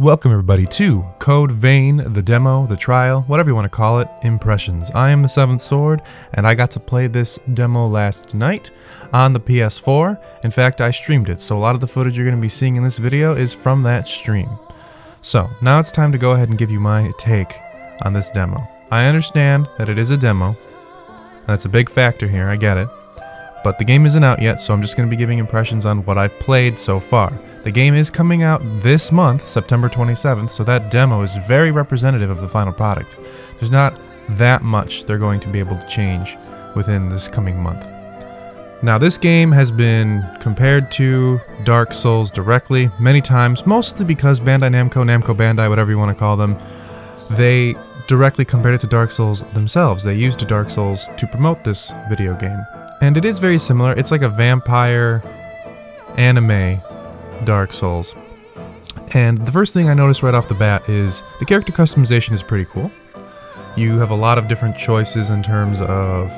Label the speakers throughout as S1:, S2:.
S1: Welcome everybody to Code Vein, the demo, the trial, whatever you want to call it, Impressions. I am the Seventh Sword, and I got to play this demo last night on the PS4. In fact, I streamed it, so a lot of the footage you're going to be seeing in this video is from that stream. So, now it's time to go ahead and give you my take on this demo. I understand that it is a demo. That's a big factor here, I get it. But the game isn't out yet, so I'm just going to be giving impressions on what I've played so far. The game is coming out this month, September 27th, so that demo is very representative of the final product. There's not that much they're going to be able to change within this coming month. Now, this game has been compared to Dark Souls directly many times, mostly because Bandai Namco Bandai, whatever you want to call them, they directly compared it to Dark Souls themselves. They used Dark Souls to promote this video game. And it is very similar. It's like a vampire anime Dark Souls. And the first thing I noticed right off the bat is the character customization is pretty cool. You have a lot of different choices in terms of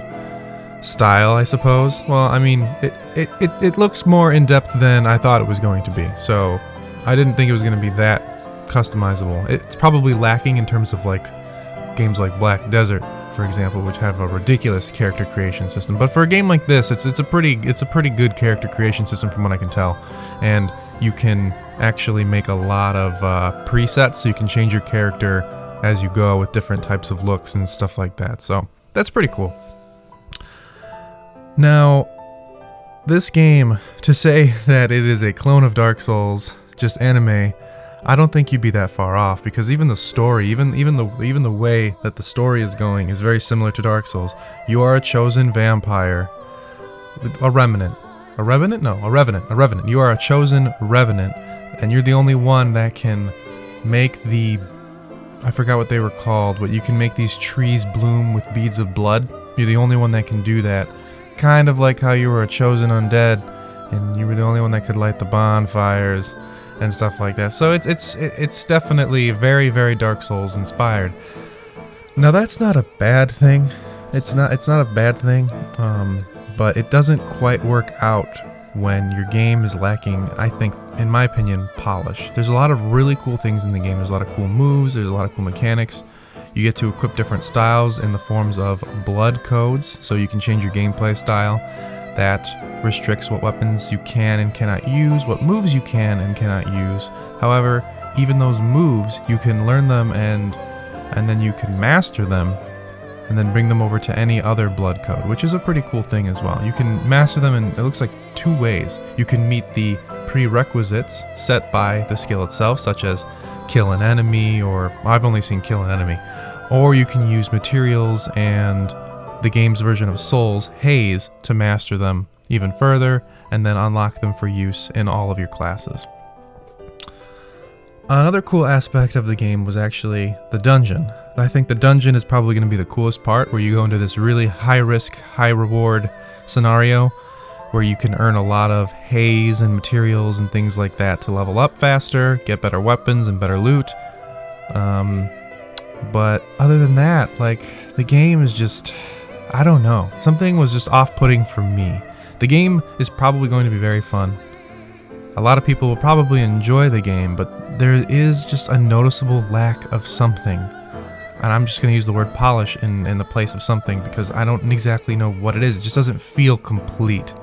S1: style, I suppose. Well, I mean, it looks more in-depth than I thought it was going to be. So I didn't think it was going to be that customizable. It's probably lacking in terms of like games like Black Desert, for example, which have a ridiculous character creation system. But for a game like this, it's a pretty good character creation system from what I can tell. And you can actually make a lot of presets, so you can change your character as you go with different types of looks and stuff like that. So that's pretty cool. Now, this game, to say that it is a clone of Dark Souls, just anime, I don't think you'd be that far off, because even the story, even the way that the story is going is very similar to Dark Souls. You are a chosen vampire, a revenant. A revenant? No, a revenant. A revenant. You are a chosen revenant, and you're the only one that can make the... I forgot what they were called, but you can make these trees bloom with beads of blood. You're the only one that can do that. Kind of like how you were a chosen undead, and you were the only one that could light the bonfires and stuff like that. So it's definitely very, very Dark Souls inspired. Now that's not a bad thing. It's not a bad thing. But it doesn't quite work out when your game is lacking, I think, in my opinion, polish. There's a lot of really cool things in the game. There's a lot of cool moves. There's a lot of cool mechanics. You get to equip different styles in the forms of blood codes, so you can change your gameplay style. That restricts what weapons you can and cannot use, what moves you can and cannot use. However, even those moves, you can learn them and then you can master them and then bring them over to any other blood code, which is a pretty cool thing as well. You can master them in, it looks like, two ways. You can meet the prerequisites set by the skill itself, such as kill an enemy, or I've only seen kill an enemy, or you can use materials and the game's version of Souls, Haze, to master them even further, and then unlock them for use in all of your classes. Another cool aspect of the game was actually the dungeon. I think the dungeon is probably going to be the coolest part, where you go into this really high-risk, high-reward scenario where you can earn a lot of haze and materials and things like that to level up faster, get better weapons and better loot. But other than that, like, the game is just... I don't know. Something was just off-putting for me. The game is probably going to be very fun. A lot of people will probably enjoy the game, but there is just a noticeable lack of something. And I'm just going to use the word polish in the place of something, because I don't exactly know what it is. It just doesn't feel complete.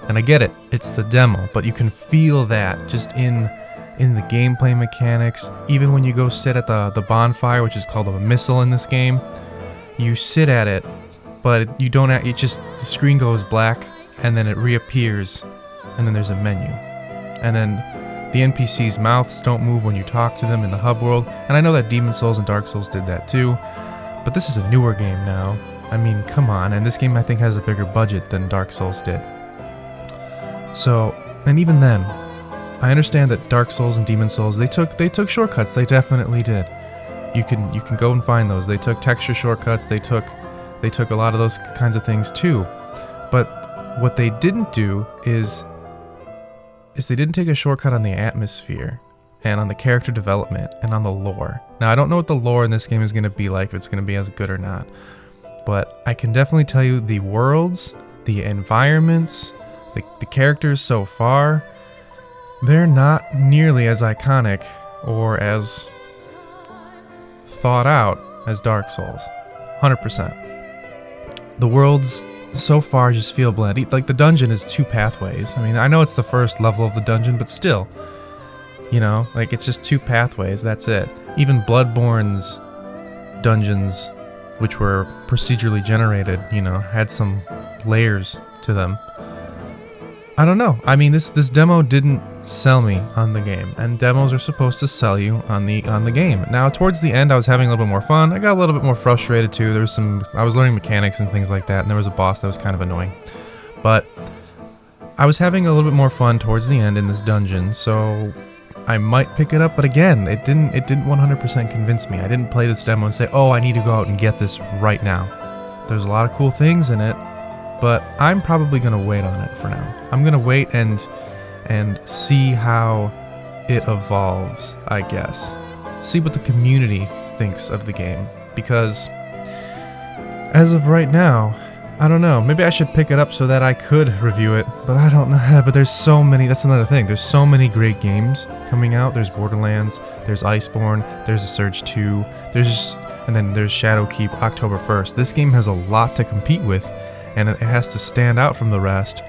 S1: And I get it. It's the demo, but you can feel that just in the gameplay mechanics. Even when you go sit at the bonfire, which is called a missile in this game, you sit at it, but you don't. It just, the screen goes black, and then it reappears, and then there's a menu, and then the NPCs' mouths don't move when you talk to them in the hub world. And I know that Demon Souls and Dark Souls did that too, but this is a newer game now. I mean, come on, and this game I think has a bigger budget than Dark Souls did. So, and even then, I understand that Dark Souls and Demon Souls, they took shortcuts. They definitely did. You can go and find those. They took texture shortcuts. They took a lot of those kinds of things too. But what they didn't do is they didn't take a shortcut on the atmosphere and on the character development and on the lore. Now, I don't know what the lore in this game is going to be like, if it's going to be as good or not. But I can definitely tell you the worlds, the environments, the characters so far, they're not nearly as iconic or as thought out as Dark Souls. 100%. The worlds so far just feel bland. Like, the dungeon is 2 pathways. I mean, I know it's the first level of the dungeon, but still, you know, like, it's just 2 pathways, that's it. Even Bloodborne's dungeons, which were procedurally generated, you know, had some layers to them. I don't know. I mean, this demo didn't sell me on the game, and demos are supposed to sell you on the game. Now, towards the end, I was having a little bit more fun. I got a little bit more frustrated too. I was learning mechanics and things like that, and there was a boss that was kind of annoying. But I was having a little bit more fun towards the end in this dungeon, so I might pick it up. But again, it didn't 100% convince me. I didn't play this demo and say, "Oh, I need to go out and get this right now." There's a lot of cool things in it, but I'm probably gonna wait on it for now. I'm gonna wait and see how it evolves, I guess. See what the community thinks of the game, because as of right now, I don't know. Maybe I should pick it up so that I could review it, but I don't know. But there's so many. That's another thing. There's so many great games coming out. There's Borderlands. There's Iceborne. There's The Surge 2. And then there's Shadowkeep October 1st. This game has a lot to compete with, and it has to stand out from the rest.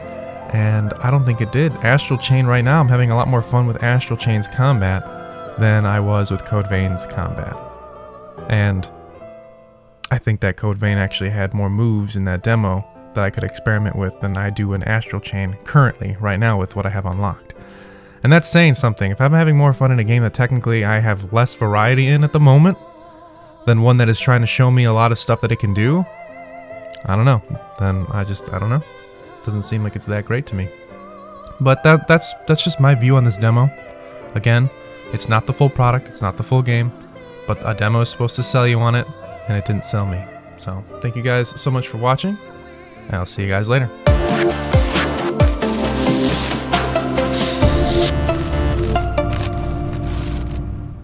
S1: And I don't think it did. Astral Chain right now, I'm having a lot more fun with Astral Chain's combat than I was with Code Vein's combat. And I think that Code Vein actually had more moves in that demo that I could experiment with than I do in Astral Chain currently, right now, with what I have unlocked. And that's saying something. If I'm having more fun in a game that technically I have less variety in at the moment than one that is trying to show me a lot of stuff that it can do, I don't know. Then I don't know. Doesn't seem like it's that great to me. But that's just my view on this demo. Again, it's not the full product, it's not the full game, but a demo is supposed to sell you on it, and it didn't sell me. So thank you guys so much for watching, and I'll see you guys later.